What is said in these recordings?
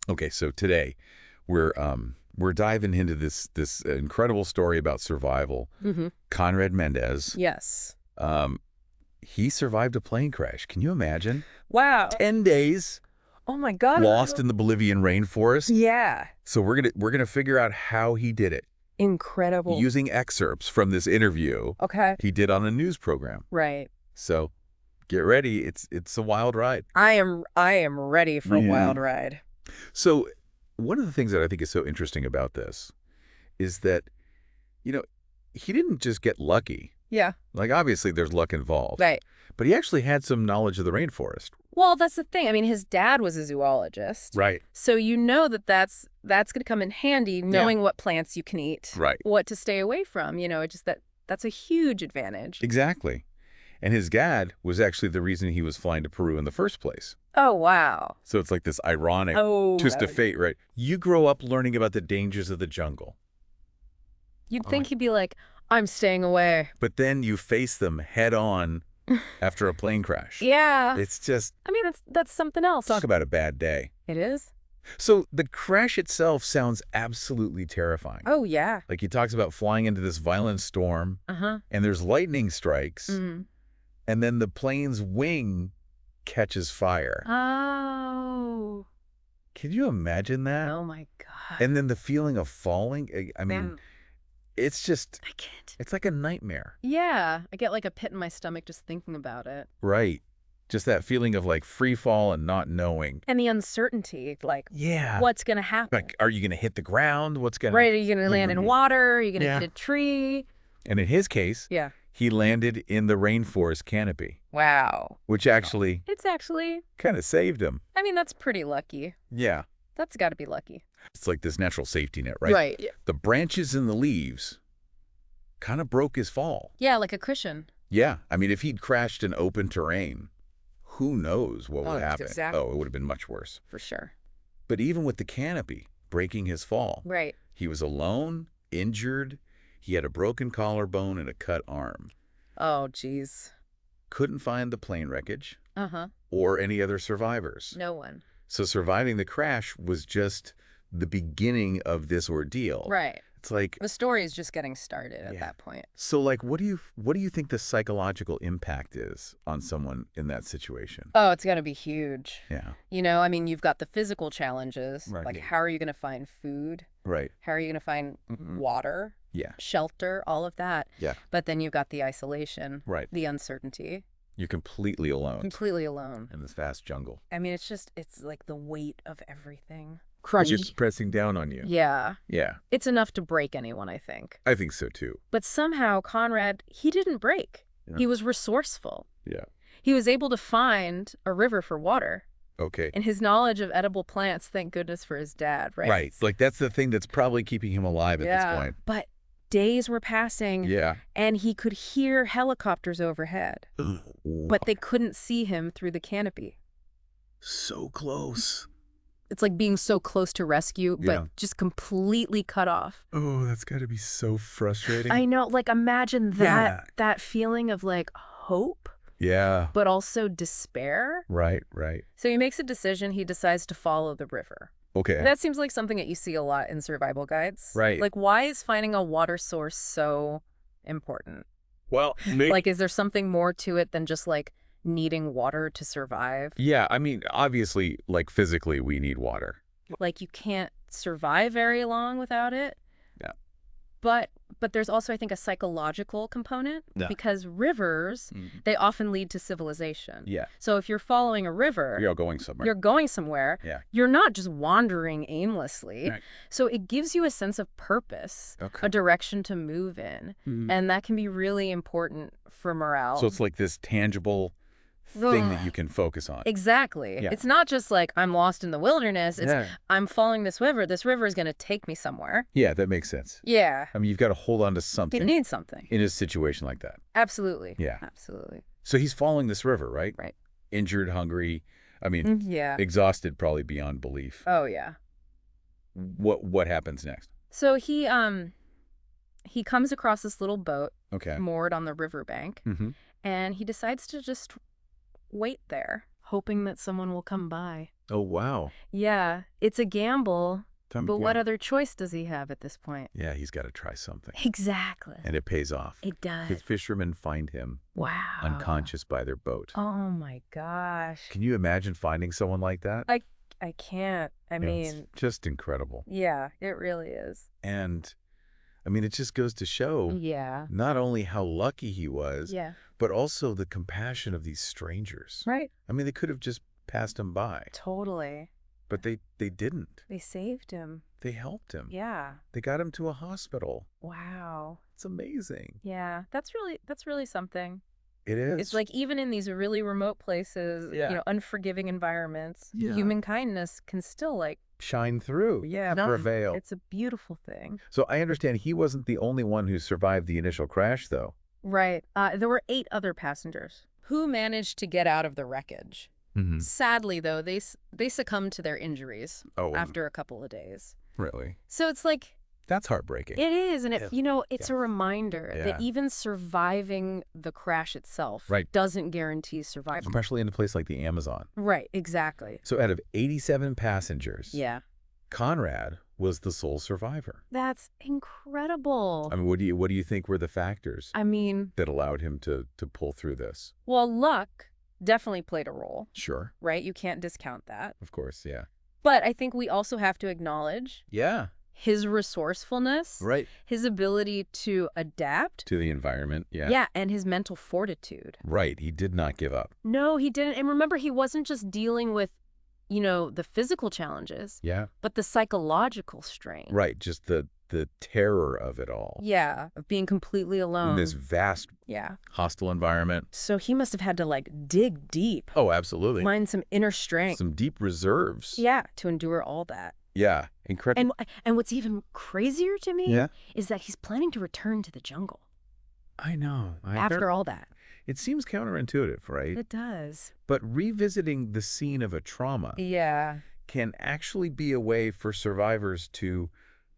Okay, so today we're diving into this incredible story about survival. Mm-hmm. Conrad Mendez, Yes. um, he survived a plane crash. Can you imagine? Wow. 10 days Oh my God. lost in the Bolivian rainforest. Yeah. So we're gonna figure out how he did it Incredible. using excerpts from this interview Okay. he did on a news program. Right. So get ready. It's a wild ride. I am ready for a wild ride. So one of the things that I think is so interesting about this is that, you know, he didn't just get lucky. Yeah. Like, obviously, there's luck involved. Right. But he actually had some knowledge of the rainforest. Well, that's the thing. I mean, his dad was a zoologist. Right. So you know that's going to come in handy, knowing what plants you can eat. Right. What to stay away from. It's just that's a huge advantage. Exactly. And his dad was actually the reason he was flying to Peru in the first place. Oh, wow. So it's like this ironic twist of fate, right? You grow up learning about the dangers of the jungle. You'd think he'd be like, I'm staying away. But then you face them head on after a plane crash. Yeah. It's just, I mean, that's something else. talk about a bad day. It is? So the crash itself sounds absolutely terrifying. Oh, yeah. Like he talks about flying into this violent storm, Uh-huh. and there's lightning strikes, Mm-hmm. and then the plane's wing catches fire. Oh. Can you imagine that? Oh, my God. And then the feeling of falling, I mean, Man, it's just, I can't. it's like a nightmare. Yeah. I get like a pit in my stomach just thinking about it. Right. Just that feeling of like free fall and not knowing. And the uncertainty, like, Yeah. what's going to happen? Like, are you going to hit the ground? What's going to... Right, are you going to land in water? Are you going to Yeah. hit a tree? And in his case, Yeah. he landed in the rainforest canopy, Wow. which actually It's actually, kind of saved him. I mean, that's pretty lucky. Yeah. That's got to be lucky. It's like this natural safety net, right? Right. The branches and the leaves kind of broke his fall. Yeah, like a cushion. Yeah. I mean, if he'd crashed in open terrain, who knows what would happen? exactly. Oh, it would have been much worse. For sure. But even with the canopy breaking his fall, Right. he was alone, injured. He had a broken collarbone and a cut arm. Oh, geez. Couldn't find the plane wreckage Uh-huh. or any other survivors. No one. So surviving the crash was just the beginning of this ordeal. Right. It's like, The story is just getting started at Yeah. that point. so like, what do you think the psychological impact is on someone in that situation? Oh, it's going to be huge. Yeah. I mean, you've got the physical challenges. Right. Like, how are you going to find food? Right. How are you going to find water, Yeah. shelter, all of that? Yeah. But then you've got the isolation, Right. the uncertainty, You're completely alone completely alone. in this vast jungle. I mean, it's like the weight of everything. It's just pressing down on you. Yeah. Yeah. It's enough to break anyone, I think. I think so too. But somehow Conrad, he didn't break. Yeah. He was resourceful. Yeah. He was able to find a river for water. Okay. And his knowledge of edible plants, thank goodness for his dad, right? Right. Like that's the thing that's probably keeping him alive at this point. But days were passing, Yeah. and he could hear helicopters overhead, but they couldn't see him through the canopy. So close. It's like being so close to rescue, but Yeah. just completely cut off. Oh, that's got to be so frustrating. I know, like imagine Yeah. that feeling of like hope, Yeah. but also despair. Right, right. So he makes a decision. He decides to follow the river. Okay. That seems like something that you see a lot in survival guides. Right. Like, why is finding a water source so important? Well, Like, is there something more to it than just like needing water to survive? yeah, I mean, obviously, like physically, we need water. Like, you can't survive very long without it. Yeah. But there's also, I think, a psychological component Yeah. because rivers, they often lead to civilization. Yeah. So if you're following a river, You're going somewhere. you're going somewhere. Yeah. You're not just wandering aimlessly. Right. So it gives you a sense of purpose, Okay. a direction to move in. And that can be really important for morale. So it's like this tangible thing that you can focus on. Exactly. Yeah. It's not just like I'm lost in the wilderness. It's Yeah. I'm following this river. This river is going to take me somewhere. Yeah, that makes sense. Yeah. I mean, you've got to hold on to You something need something. in a situation like that. Absolutely. Yeah. Absolutely. So he's following this river, right? Right. Injured, hungry. I mean, Yeah. exhausted probably beyond belief. Oh, yeah. What happens next? So he comes across this little boat Okay. moored on the riverbank, and he decides to just wait there, hoping that someone will come by. Oh, wow. Yeah, it's a gamble, but what Yeah. other choice does he have at this point? Yeah, he's got to try something. Exactly. And it pays off. It does. Because fishermen find him Wow. unconscious by their boat. Oh my gosh. Can you imagine finding someone like that? I can't. I It's mean, just incredible. yeah, it really is. And, I mean, it just goes to show Yeah. not only how lucky he was, Yeah. but also the compassion of these strangers. Right. I mean, they could have just passed him by, Totally. but they didn't. They saved him. They helped him. Yeah. They got him to a hospital. Wow. It's amazing. Yeah. That's really something. It is. It's like even in these really remote places, Yeah. Unforgiving environments, Yeah. human kindness can still shine through. Yeah, prevail. It's a beautiful thing. So I understand he wasn't the only one who survived the initial crash, though. Right. There were 8 other passengers who managed to get out of the wreckage. Mm-hmm. Sadly, though, they succumbed to their injuries after a couple of days. Really? So it's like, That's heartbreaking. it is, and it's a reminder Yeah. that even surviving the crash itself Right. doesn't guarantee survival. Especially in a place like the Amazon. Right, exactly. So out of 87 passengers, Yeah. Conrad was the sole survivor. That's incredible. I mean, what do you think were the factors I mean, that allowed him to pull through this? well, luck definitely played a role, Sure. right? You can't discount that. Of course, yeah. But I think we also have to acknowledge Yeah. his resourcefulness, Right. his ability to adapt. To the environment, yeah. Yeah, and his mental fortitude. Right, he did not give up. No, he didn't. And remember, he wasn't just dealing with, the physical challenges, Yeah. but the psychological strain. Right, just the terror of it all. Yeah, of being completely alone. In this vast, Yeah. hostile environment. So he must have had to dig deep, Oh, absolutely. find some inner strength. Some deep reserves. Yeah, to endure all that. Yeah, incredible. And what's even crazier to me Yeah. is that he's planning to return to the jungle I know. after all that. It seems counterintuitive, right? It does. But revisiting the scene of a trauma Yeah. can actually be a way for survivors to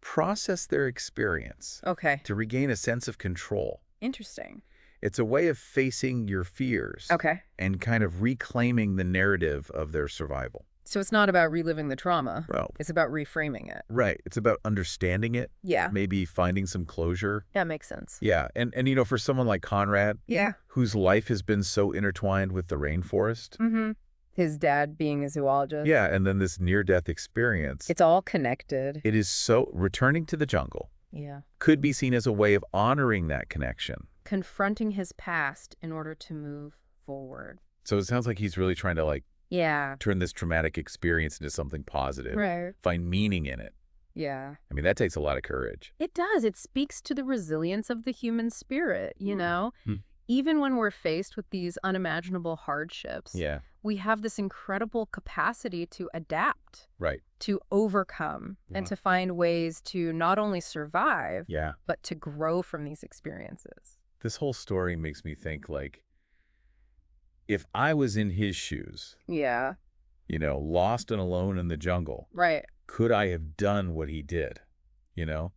process their experience, Okay. to regain a sense of control. Interesting. It's a way of facing your fears Okay. and kind of reclaiming the narrative of their survival. So it's not about reliving the trauma. Well, It's about reframing it. right. It's about understanding it, Yeah. maybe finding some closure. That makes sense. Yeah. And for someone like Conrad, Yeah. whose life has been so intertwined with the rainforest, Mm-hmm. His dad being a zoologist. yeah, and then this near-death experience, It's all connected. it is so returning to the jungle Yeah. could be seen as a way of honoring that connection. Confronting his past in order to move forward. So it sounds like he's really trying to Yeah. turn this traumatic experience into something positive, Right. find meaning in it. Yeah. I mean, that takes a lot of courage. It does. It speaks to the resilience of the human spirit, Hmm. Even when we're faced with these unimaginable hardships, Yeah, we have this incredible capacity to adapt, right. to overcome, and Wow. to find ways to not only survive, Yeah. but to grow from these experiences. This whole story makes me think if I was in his shoes, Yeah. lost and alone in the jungle, Right. could I have done what he did?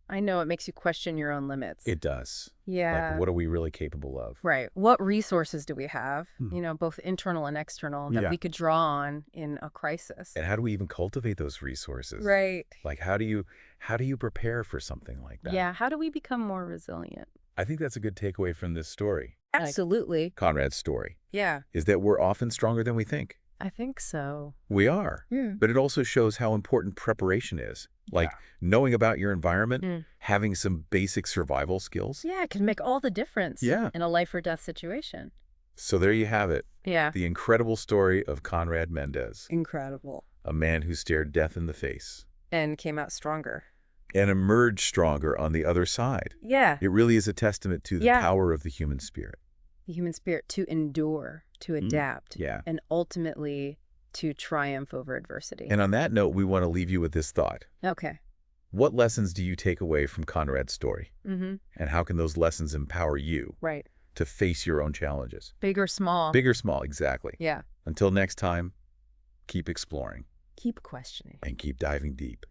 I know it makes you question your own limits. It does. Yeah. What are we really capable of? Right. What resources do we have, Hmm. both internal and external, that Yeah. we could draw on in a crisis? And how do we even cultivate those resources? Right. How do you prepare for something like that? Yeah. How do we become more resilient? I think that's a good takeaway from this story. Absolutely. Conrad's story Yeah. is that we're often stronger than we think. I think so. We are. Yeah. But it also shows how important preparation is. Knowing about your environment, Mm. having some basic survival skills. Yeah, it can make all the difference Yeah. in a life or death situation. So there you have it. Yeah. The incredible story of Conrad Mendez, Incredible. a man who stared death in the face And came out stronger. and emerged stronger on the other side. Yeah. It really is a testament to the Yeah. power of the human spirit. The human spirit to endure, to adapt, Yeah. and ultimately to triumph over adversity. And on that note, we want to leave you with this thought. Okay. What lessons do you take away from Conrad's story? Mm-hmm. And how can those lessons empower you Right. to face your own challenges? Big or small. Big or small, exactly. Yeah. Until next time, keep exploring Keep questioning. and keep diving deep.